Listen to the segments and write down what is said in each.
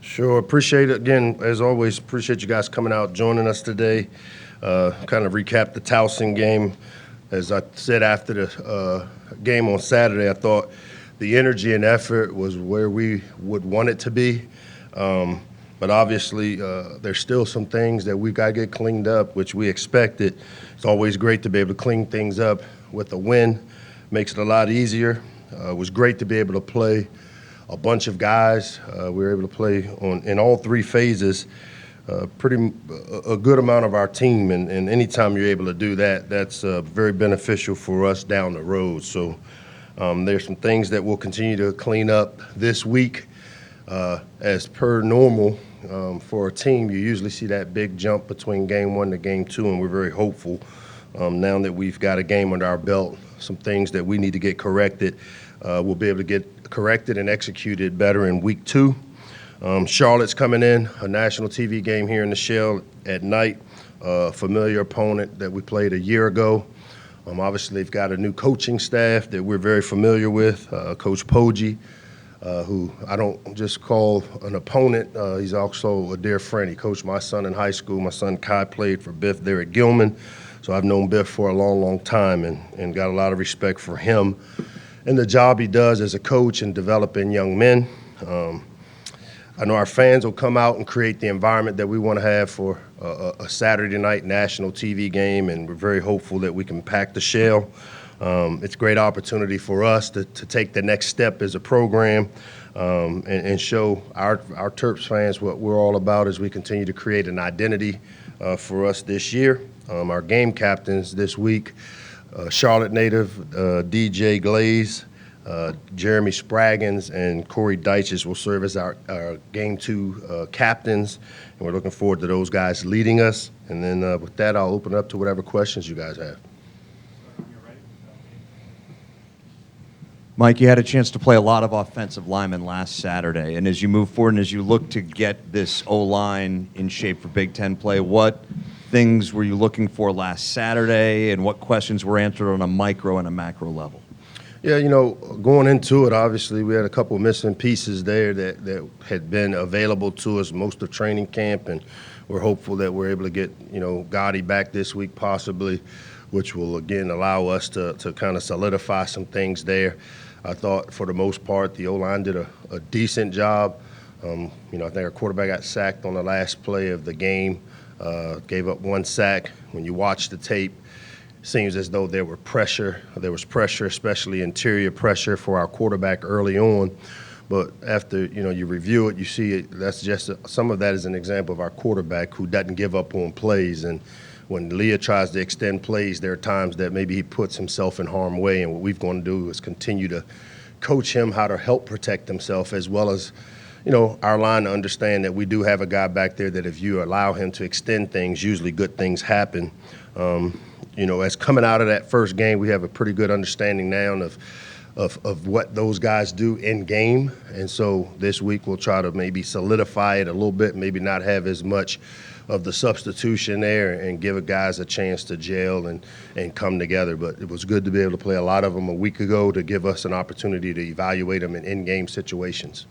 Sure. Appreciate it. Again, as always, appreciate you guys coming out, joining us today. Kind of recap the Towson game. As I said after the game on Saturday, I thought the energy and effort was where we would want it to be. But obviously, there's still some things that we've got to get cleaned up, which we expected. It's always great to be able to clean things up with a win. Makes it a lot easier. It was great to be able to play a bunch of guys. We were able to play in all three phases, a good amount of our team. And anytime you're able to do that, that's very beneficial for us down the road. So there's some things that we'll continue to clean up this week. As per normal, for a team, you usually see that big jump between game one to game two, and we're very hopeful now that we've got a game under our belt, some things that we need to get corrected. We'll be able to get corrected and executed better in week two. Charlotte's coming in, a national TV game here in the Shell at night, familiar opponent that we played a year ago. Obviously, they've got a new coaching staff that we're very familiar with, Coach Poggi, who I don't just call an opponent. He's also a dear friend. He coached my son in high school. My son Kai played for Biff there at Gilman. So I've known Biff for a long, long time and got a lot of respect for him and the job he does as a coach in developing young men. I know our fans will come out and create the environment that we want to have for a Saturday night national TV game, and we're very hopeful that we can pack the Shell. It's a great opportunity for us to take the next step as a program and show our Terps fans what we're all about as we continue to create an identity for us this year. Our game captains this week, Charlotte native DJ Glaze, Jeremy Spraggins, and Corey Deitches will serve as our Game 2 captains, and we're looking forward to those guys leading us. And then with that, I'll open up to whatever questions you guys have. Mike, you had a chance to play a lot of offensive linemen last Saturday, and as you move forward and as you look to get this O-line in shape for Big Ten play, what things were you looking for last Saturday, and what questions were answered on a micro and a macro level? Yeah, going into it, obviously we had a couple missing pieces there that had been available to us most of training camp, and we're hopeful that we're able to get, Gotti back this week possibly, which will, again, allow us to kind of solidify some things there. I thought, for the most part, the O-line did a decent job. I think our quarterback got sacked on the last play of the game, gave up one sack. When you watch the tape, it seems as though there was pressure, especially interior pressure for our quarterback early on. But after, you review it, you see it, that's just some of that is an example of our quarterback who doesn't give up on plays. And when Leah tries to extend plays, there are times that maybe he puts himself in harm's way, and what we've going to do is continue to coach him how to help protect himself, as well as, our line to understand that we do have a guy back there that if you allow him to extend things, usually good things happen. As coming out of that first game, we have a pretty good understanding now of what those guys do in game, and so this week we'll try to maybe solidify it a little bit, maybe not have as much of the substitution there and give guys a chance to gel and come together. But it was good to be able to play a lot of them a week ago to give us an opportunity to evaluate them in in-game situations.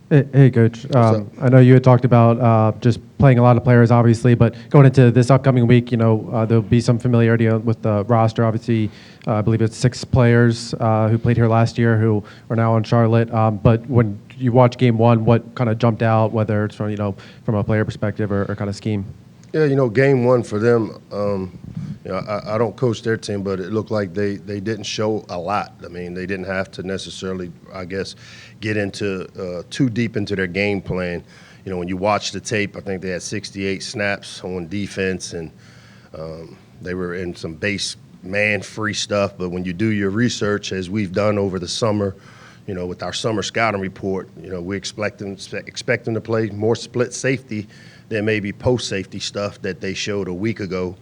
Hey, Coach. I know you had talked about just playing a lot of players, obviously, but going into this upcoming week, there'll be some familiarity with the roster. Obviously, I believe it's 6 players who played here last year who are now on Charlotte. But when you watch Game 1, what kind of jumped out, whether it's from a player perspective or kind of scheme? Yeah, Game 1 for them, I don't coach their team, but it looked like they didn't show a lot. I mean, they didn't have to necessarily, I guess, get into too deep into their game plan. When you watch the tape, I think they had 68 snaps on defense, and they were in some base man-free stuff. But when you do your research, as we've done over the summer, with our summer scouting report, we expect them to play more split safety than maybe post-safety stuff that they showed a week ago.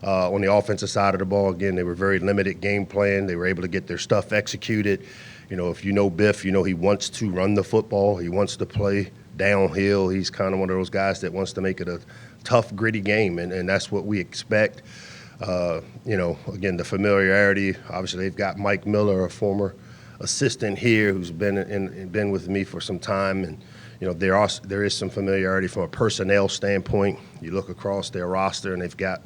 On the offensive side of the ball, again, they were very limited game plan. They were able to get their stuff executed. If you know Biff, he wants to run the football. He wants to play downhill. He's kind of one of those guys that wants to make it a tough, gritty game, and that's what we expect. Again, the familiarity, obviously they've got Mike Miller, a former assistant here who's been with me for some time, and there is some familiarity from a personnel standpoint. You look across their roster, and they've got,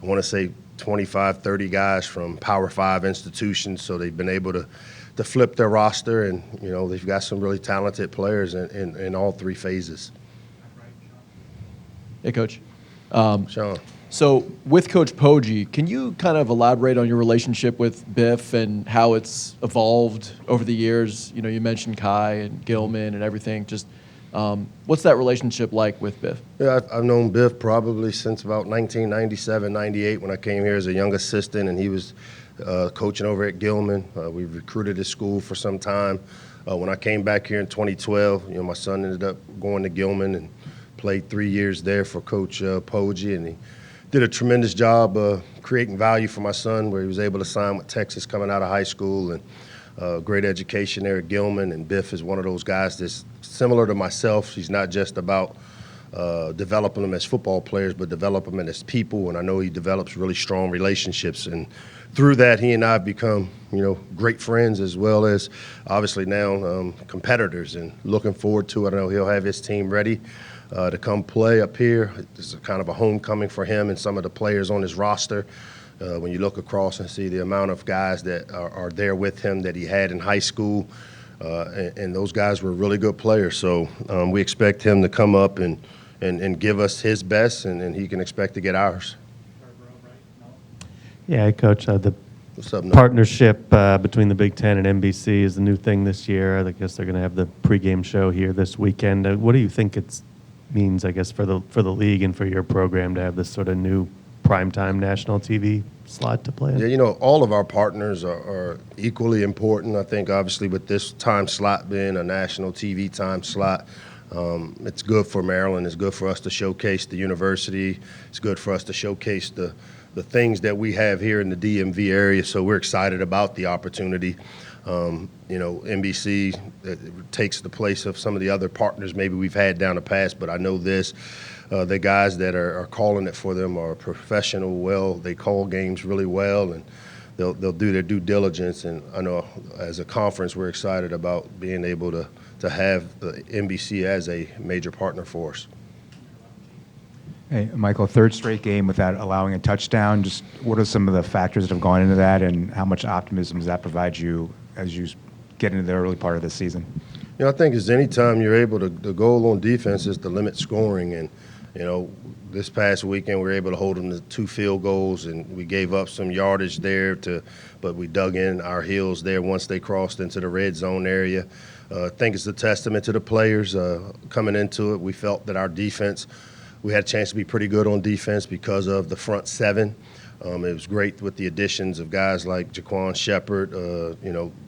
I want to say, 25, 30 guys from Power 5 institutions, so they've been able to flip their roster, and they've got some really talented players in all three phases. Hey, Coach. Sean. So with Coach Poggi, can you kind of elaborate on your relationship with Biff and how it's evolved over the years? You mentioned Kai and Gilman and everything. Just what's that relationship like with Biff? Yeah, I've known Biff probably since about 1997, 98 when I came here as a young assistant, and he was coaching over at Gilman. We recruited his school for some time. When I came back here in 2012, my son ended up going to Gilman and played 3 years there for Coach Poggi, and he did a tremendous job creating value for my son, where he was able to sign with Texas coming out of high school, and great education there at Gilman. And Biff is one of those guys that's similar to myself. He's not just about developing them as football players, but developing them as people. And I know he develops really strong relationships. And through that, he and I have become, great friends, as well as obviously now competitors. And looking forward to it. I know he'll have his team ready to come play up here. It's kind of a homecoming for him and some of the players on his roster. When you look across and see the amount of guys that are there with him that he had in high school, and those guys were really good players. So we expect him to come up and give us his best, and he can expect to get ours. Yeah, Coach, the What's up, Noah? partnership between the Big Ten and NBC is the new thing this year. I guess they're going to have the pregame show here this weekend. What do you think it means, I guess, for the league and for your program to have this sort of new primetime national TV slot to play in? Yeah, all of our partners are equally important. I think, obviously, with this time slot being a national TV time slot, it's good for Maryland. It's good for us to showcase the university. It's good for us to showcase the things that we have here in the DMV area. So we're excited about the opportunity. NBC takes the place of some of the other partners maybe we've had down the past, but I know this. The guys that are calling it for them are professional. Well, they call games really well, and they'll do their due diligence. And I know as a conference, we're excited about being able to have the NBC as a major partner for us. Hey, Michael, third straight game without allowing a touchdown. Just what are some of the factors that have gone into that, and how much optimism does that provide you as you get into the early part of the season? I think as any time you're able to, the goal on defense is to limit scoring. And, this past weekend we were able to hold them to 2 field goals, and we gave up some yardage there, but we dug in our heels there once they crossed into the red zone area. I think it's a testament to the players coming into it. We felt that our defense, we had a chance to be pretty good on defense because of the front seven. It was great with the additions of guys like Jaquan Shepard,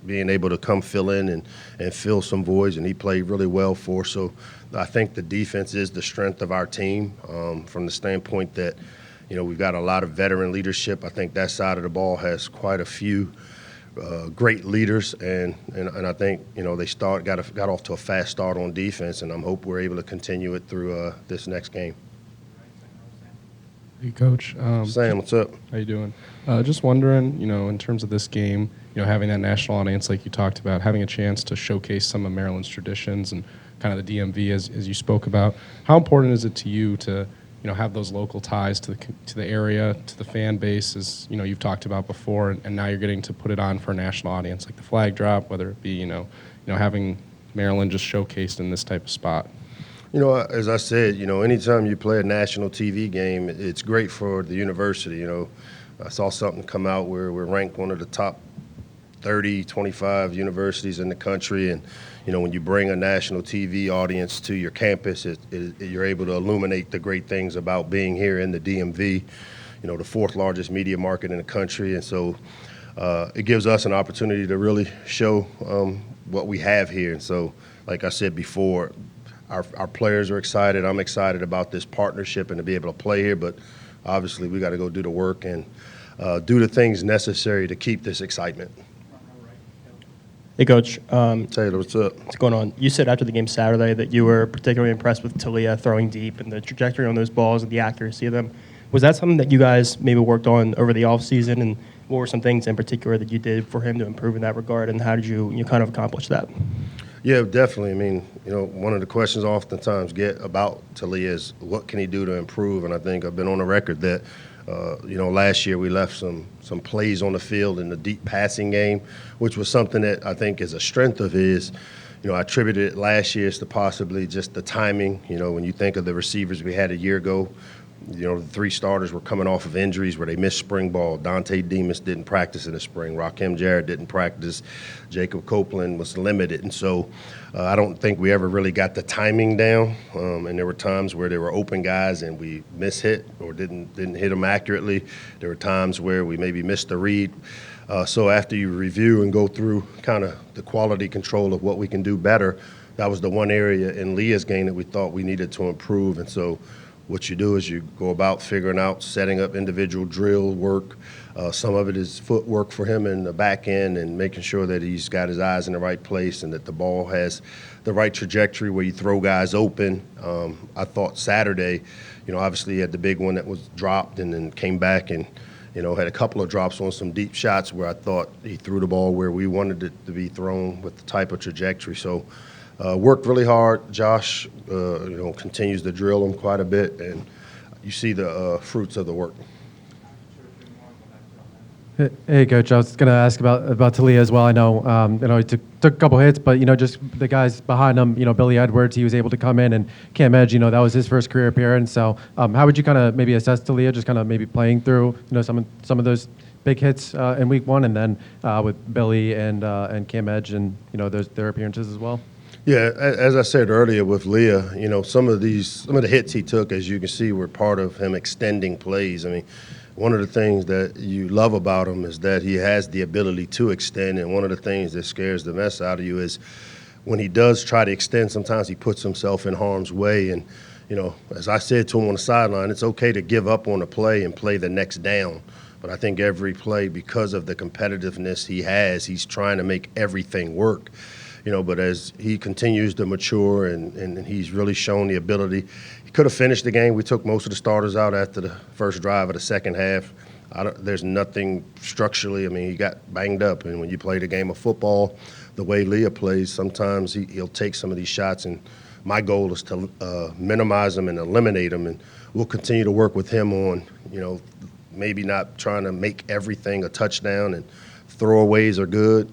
being able to come fill in and fill some voids, and he played really well for us. So I think the defense is the strength of our team from the standpoint that, we've got a lot of veteran leadership. I think that side of the ball has quite a few great leaders, and I think, they got off to a fast start on defense, and I'm hoping we're able to continue it through this next game. Hey, Coach. Sam, what's up? How you doing? Just wondering, in terms of this game, having that national audience like you talked about, having a chance to showcase some of Maryland's traditions and kind of the DMV as you spoke about, how important is it to you to, have those local ties to the area, to the fan base, as, you've talked about before, and now you're getting to put it on for a national audience, like the flag drop, whether it be, having Maryland just showcased in this type of spot? As I said, anytime you play a national TV game, it's great for the university. I saw something come out where we're ranked one of the top 30, 25 universities in the country. And, when you bring a national TV audience to your campus, you're able to illuminate the great things about being here in the DMV, the 4th largest media market in the country. And so it gives us an opportunity to really show what we have here. And so, like I said before, our players are excited. I'm excited about this partnership and to be able to play here, but obviously we got to go do the work and do the things necessary to keep this excitement. Hey, Coach. Taylor, what's up? What's going on? You said after the game Saturday that you were particularly impressed with Talia throwing deep and the trajectory on those balls and the accuracy of them. Was that something that you guys maybe worked on over the offseason and what were some things in particular that you did for him to improve in that regard, and how did you kind of accomplish that? Yeah, definitely. I mean, one of the questions I oftentimes get about Talia is what can he do to improve? And I think I've been on the record that, last year we left some plays on the field in the deep passing game, which was something that I think is a strength of his. I attributed it last year to possibly just the timing. When you think of the receivers we had a year ago, the 3 starters were coming off of injuries where they missed spring ball. Dante Demas didn't practice in the spring. Rakim Jarrett didn't practice. Jacob Copeland was limited. And so I don't think we ever really got the timing down. And there were times where there were open guys and we mishit or didn't hit them accurately. There were times where we maybe missed a read. So after you review and go through kind of the quality control of what we can do better, that was the one area in Leah's game that we thought we needed to improve. And so what you do is you go about figuring out, setting up individual drill work. Some of it is footwork for him in the back end and making sure that he's got his eyes in the right place and that the ball has the right trajectory where you throw guys open. I thought Saturday, obviously he had the big one that was dropped and then came back and, had a couple of drops on some deep shots where I thought he threw the ball where we wanted it to be thrown with the type of trajectory. So worked really hard. Josh, continues to drill him quite a bit, and you see the fruits of the work. Hey, Coach. I was going to ask about Talia as well. I know, he took a couple hits, but just the guys behind him. Billy Edwards, he was able to come in, and Cam Edge, that was his first career appearance. So, how would you kind of maybe assess Talia, just kind of maybe playing through, some of those big hits in week 1, and then with Billy and Cam Edge and their appearances as well? Yeah, as I said earlier with Leah, some of the hits he took, as you can see, were part of him extending plays. I mean, one of the things that you love about him is that he has the ability to extend, and one of the things that scares the mess out of you is when he does try to extend, sometimes he puts himself in harm's way. And, as I said to him on the sideline, it's okay to give up on a play and play the next down. But I think every play, because of the competitiveness he has, he's trying to make everything work. But as he continues to mature and he's really shown the ability, he could have finished the game. We took most of the starters out after the first drive of the second half. There's nothing structurally. I mean, he got banged up. And when you play the game of football, the way Leah plays, sometimes he'll take some of these shots. And my goal is to minimize them and eliminate them. And we'll continue to work with him on, maybe not trying to make everything a touchdown, and throwaways are good.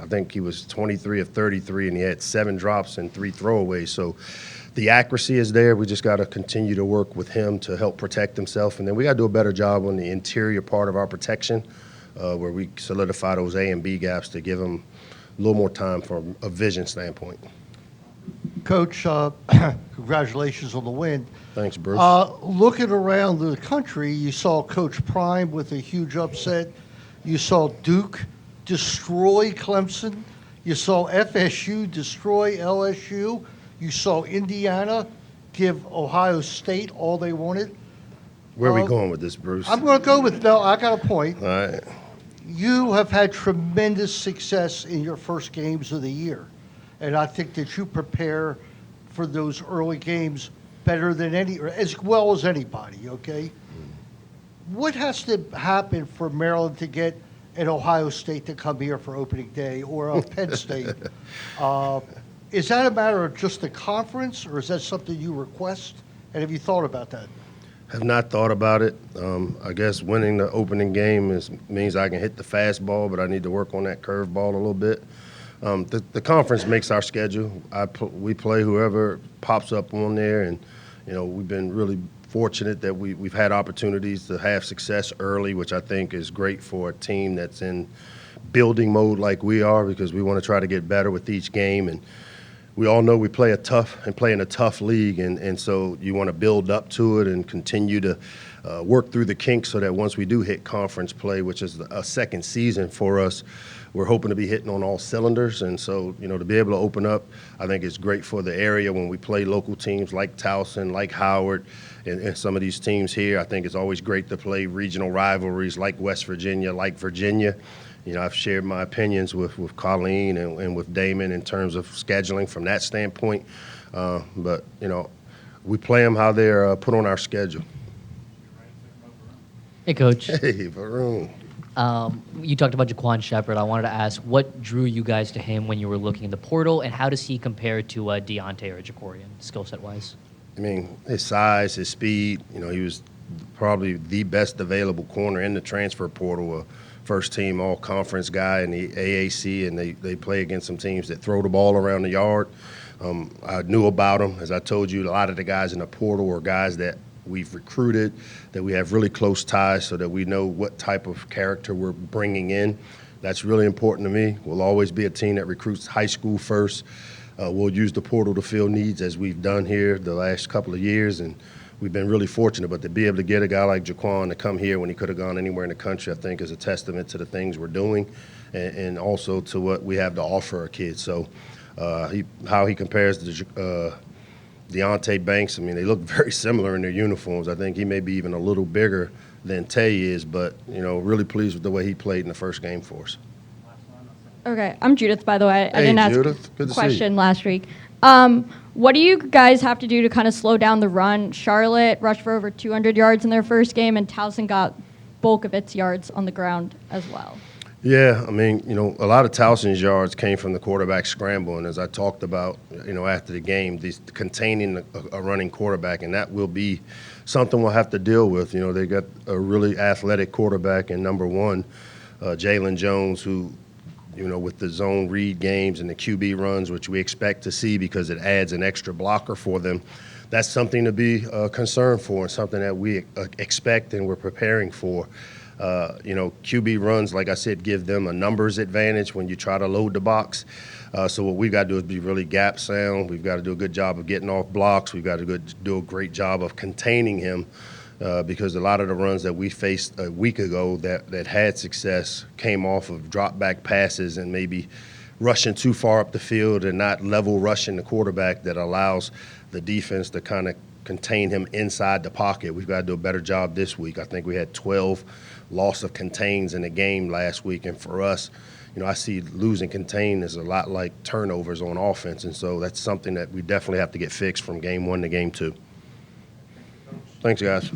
I think he was 23 of 33, and he had 7 drops and 3 throwaways. So the accuracy is there. We just got to continue to work with him to help protect himself. And then we got to do a better job on the interior part of our protection where we solidify those A and B gaps to give him a little more time from a vision standpoint. Coach, congratulations on the win. Thanks, Bruce. Looking around the country, you saw Coach Prime with a huge upset. You saw Duke destroy Clemson. You saw FSU destroy LSU. You saw Indiana give Ohio State all they wanted. Where are we going with this, Bruce? I'm going to go with, no, I got a point. All right. You have had tremendous success in your first games of the year. And I think that you prepare for those early games better than as well as anybody, okay? What has to happen for Maryland to get an Ohio State to come here for opening day or a Penn State? Is that a matter of just the conference, or is that something you request? And have you thought about that? Have not thought about it. I guess winning the opening game means I can hit the fastball, but I need to work on that curveball a little bit. The conference makes our schedule. We play whoever pops up on there, and we've been really fortunate that we've had opportunities to have success early, which I think is great for a team that's in building mode like we are, because we want to try to get better with each game. And we all know we play in a tough league, and so you want to build up to it and continue to work through the kinks so that once we do hit conference play, which is a second season for us, we're hoping to be hitting on all cylinders. And so, to be able to open up, I think it's great for the area when we play local teams like Towson, like Howard, and some of these teams here. I think it's always great to play regional rivalries like West Virginia, like Virginia. I've shared my opinions with Colleen and with Damon in terms of scheduling from that standpoint. But we play them how they're put on our schedule. Hey, Coach. Hey, Varun. You talked about Jaquan Shepard. I wanted to ask, what drew you guys to him when you were looking in the portal, and how does he compare to Deontay or Jacorian, skill set wise? I mean, his size, his speed, he was probably the best available corner in the transfer portal, a first-team all-conference guy in the AAC, and they play against some teams that throw the ball around the yard. I knew about him. As I told you, a lot of the guys in the portal are guys that we've recruited, that we have really close ties so that we know what type of character we're bringing in. That's really important to me. We'll always be a team that recruits high school first. We'll use the portal to fill needs as we've done here the last couple of years, and we've been really fortunate. But to be able to get a guy like Jaquan to come here when he could have gone anywhere in the country, I think is a testament to the things we're doing and also to what we have to offer our kids. So how he compares to Deontay Banks, I mean, they look very similar in their uniforms. I think he may be even a little bigger than Tay is, but, really pleased with the way he played in the first game for us. Okay, I'm Judith, by the way. I Hey, didn't ask Judith. Good to a see you. question last week. What do you guys have to do to kind of slow down the run? Charlotte rushed for over 200 yards in their first game, and Towson got bulk of its yards on the ground as well. Yeah, I mean, a lot of Towson's yards came from the quarterback scramble, and as I talked about, after the game, containing a running quarterback, and that will be something we'll have to deal with. They got a really athletic quarterback in number one, Jalen Jones, who, with the zone read games and the QB runs, which we expect to see because it adds an extra blocker for them, that's something to be concerned for and something that we expect and we're preparing for. QB runs, like I said, give them a numbers advantage when you try to load the box. So what we've got to do is be really gap sound. We've got to do a good job of getting off blocks. We've got to do a great job of containing him because a lot of the runs that we faced a week ago that had success came off of drop back passes and maybe rushing too far up the field and not level rushing the quarterback that allows the defense to kind of contain him inside the pocket. We've got to do a better job this week. I think we had 12 loss of contains in the game last week, and for us, I see losing contain as a lot like turnovers on offense, and so that's something that we definitely have to get fixed from game one to game two. Thanks, guys.